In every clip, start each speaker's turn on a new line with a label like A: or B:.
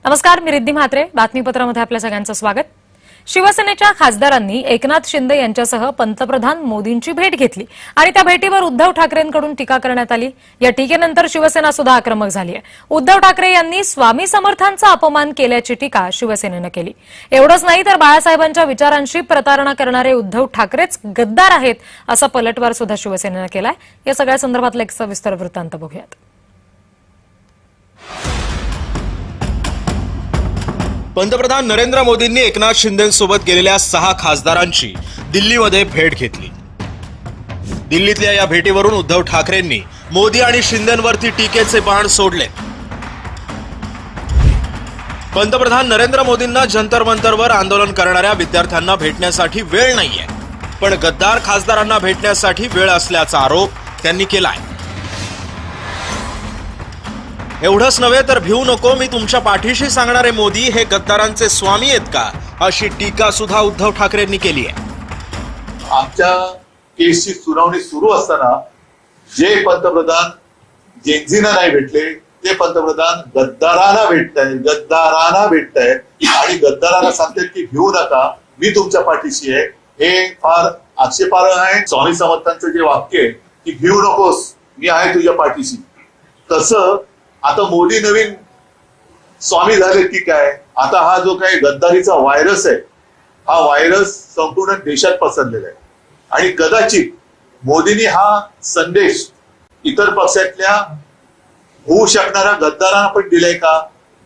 A: नमस्कार, मी रिद्धी म्हात्रे. बातमीपत्रामध्ये आपल्या सगळ्यांचं स्वागत. शिवसेनेच्या खासदारांनी एकनाथ शिंदे यांच्यासह पंतप्रधान मोदींची भेट घेतली आणि त्या भेटीवर उद्धव ठाकरेंकडून टीका करण्यात आली. या टीकेनंतर शिवसेना सुद्धा आक्रमक झाली आहे. उद्धव ठाकरे यांनी स्वामी समर्थांचा अपमान केल्याची टीका शिवसेनेनं केली. एवढंच नाही तर बाळासाहेबांच्या विचारांशी प्रतारणा करणारे उद्धव ठाकरेच गद्दार आहेत असा पलटवार सुद्धा शिवसेनेनं केलाय. या सगळ्या संदर्भातला एक सविस्तर वृत्तांत बघूयात.
B: पंतप्रधान नरेंद्र मोदींनी एकनाथ शिंदेंसोबत गेलेल्या 6 खासदारांची दिल्लीमध्ये भेट घेतली. दिल्लीतल्या या भेटीवरून उद्धव ठाकरेंनी मोदी आणि शिंदेंवरती टीकेचे बाण सोडले. पंतप्रधान नरेंद्र मोदींना जंतर मंतरवर आंदोलन करणाऱ्या विद्यार्थ्यांना भेटण्यासाठी वेळ नाहीये, पण गद्दार खासदारांना भेटण्यासाठी वेळ असल्याचा आरोप त्यांनी केलाय. एवढंच नव्हे तर भिवू नको, मी तुमच्या पाठीशी सांगणारे मोदी हे गद्दारांचे स्वामी आहेत का, अशी टीका सुद्धा उद्धव ठाकरेंनी केली आहे.
C: आमच्या केसची सुनावणी सुरू असताना जे पंतप्रधान जेनझींना नाही भेटले ते पंतप्रधान गद्दारांना भेटतायत आणि गद्दारांना सांगतात की भिवू नका, मी तुमच्या पाठीशी आहे. हे फार आक्षेपार्ह आहे. स्वामी समर्थांचं जे वाक्य आहे की भिवू नकोस, मी आहे तुझ्या पाठीशी, तसं आता मोदी नवीन स्वामी झाले की काय? आता हा जो काही गद्दारीचा व्हायरस आहे, हा व्हायरस संपूर्ण देशात पसरलेला आहे आणि कदाचित मोदींनी हा संदेश इतर पक्षातल्या होऊ शकणाऱ्या गद्दारांना पण दिलाय का,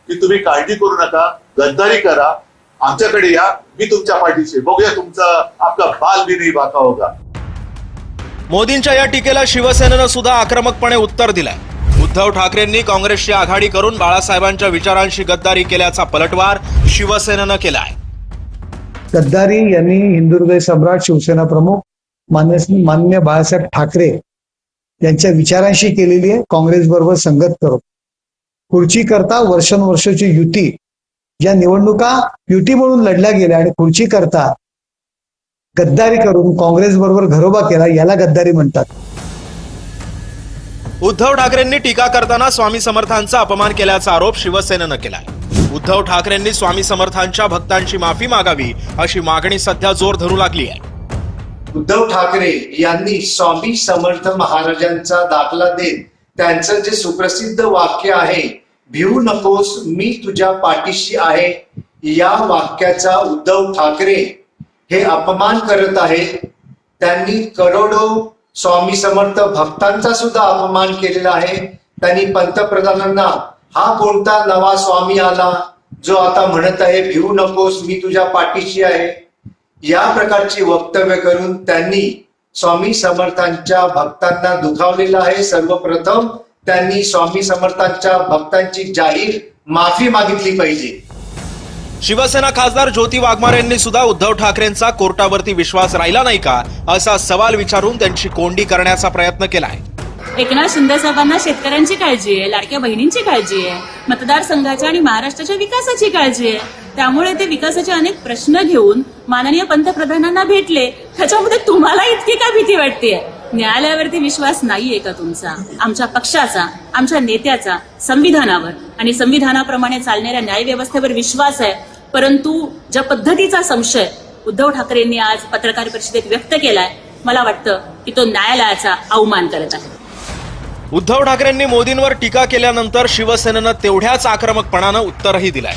C: की तुम्ही काळजी करू नका, गद्दारी करा, आमच्याकडे या, मी तुमच्या पाठीशी, बघूया तुमचा आपला बाल भी नाही बाका होगा.
B: मोदींच्या या टीकेला शिवसेनेनं सुद्धा आक्रमकपणे उत्तर दिलंय. उद्धव ठाकरेंनी काँग्रेसची आघाडी करून बाळासाहेबांच्या विचारांशी गद्दारी केल्याचा पलटवार शिवसेनेनं केलाय.
D: गद्दारी यांनी हिंदू हृदय सम्राट शिवसेना प्रमुख माननीय बाळासाहेब ठाकरे यांच्या विचारांशी केलेली आहे. काँग्रेस बरोबर संगत करून खुर्ची करता वर्षानुवर्षाची युती, ज्या निवडणुका युती म्हणून लढल्या गेल्या आणि खुर्ची करता गद्दारी करून काँग्रेस बरोबर घरोबा केला, याला गद्दारी म्हणतात.
B: उद्धव ठाकरेंनी टीका करताना स्वामी समर्थांचा अपमान केल्याचा आरोप शिवसेनेनं केलाय. उद्धव ठाकरेंनी स्वामी समर्थांच्या भक्तांची माफी मागावी अशी मागणी सध्या जोर धरू लागली आहे.
E: उद्धव ठाकरे यांनी स्वामी समर्थ महाराजांचा दाखला देत त्यांचं जे सुप्रसिद्ध वाक्य आहे, भिवू नकोस, मी तुझ्या पाठीशी आहे, या वाक्याचा उद्धव ठाकरे हे अपमान करत आहेत. त्यांनी करोडो स्वामी समर्थ भक्तांचा सुद्धा अपमान केलेला आहे. त्यांनी पंतप्रधानांना हा कोणता नवा स्वामी आला जो आता म्हणत आहे भिवू नकोस, मी तुझ्या पाठीशी आहे, या प्रकारची वक्तव्य करून त्यांनी स्वामी समर्थांच्या भक्तांना दुखावलेलं आहे. सर्वप्रथम त्यांनी स्वामी समर्थांच्या भक्तांची जाहीर माफी मागितली पाहिजे.
B: शिवसेना खासदार ज्योती वाघमारे यांनी सुद्धा उद्धव ठाकरेंचा कोर्टावरती विश्वास राहिला नाही का असा सवाल विचारून त्यांची कोंडी करण्याचा प्रयत्न केलाय.
F: एकनाथ शिंदे साहेबांना शेतकऱ्यांची काळजी आहे, लाडक्या बहिणींची काळजी आहे, मतदारसंघाच्या आणि महाराष्ट्राच्या विकासाची काळजी आहे. त्यामुळे ते विकासाचे अनेक प्रश्न घेऊन माननीय पंतप्रधानांना भेटले. त्याच्यामध्ये तुम्हाला इतकी का भीती वाटतेय? न्यायालयावरती विश्वास नाहीये का तुमचा? आमच्या पक्षाचा, आमच्या नेत्याचा संविधानावर आणि संविधानाप्रमाणे चालणाऱ्या न्यायव्यवस्थेवर विश्वास आहे. परंतु ज्या पद्धतीचा संशय उद्धव ठाकरेंनी आज पत्रकार परिषदेत व्यक्त केलाय, मला वाटतं की तो न्यायालयाचा अवमान करत आहे.
B: उद्धव ठाकरेंनी मोदींवर टीका केल्यानंतर शिवसेनेनं तेवढ्याच आक्रमकपणानं उत्तरही दिलंय.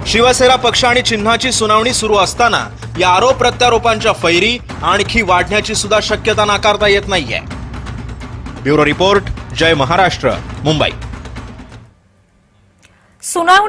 B: शिवसेना पक्ष आणि चिन्हाची सुनावणी सुरू असताना या आरोप प्रत्यारोपांच्या फैरी आणखी वाढण्याची सुद्धा शक्यता नाकारता येत नाहीये. ब्युरो रिपोर्ट, जय महाराष्ट्र, मुंबई.
A: सुनावणी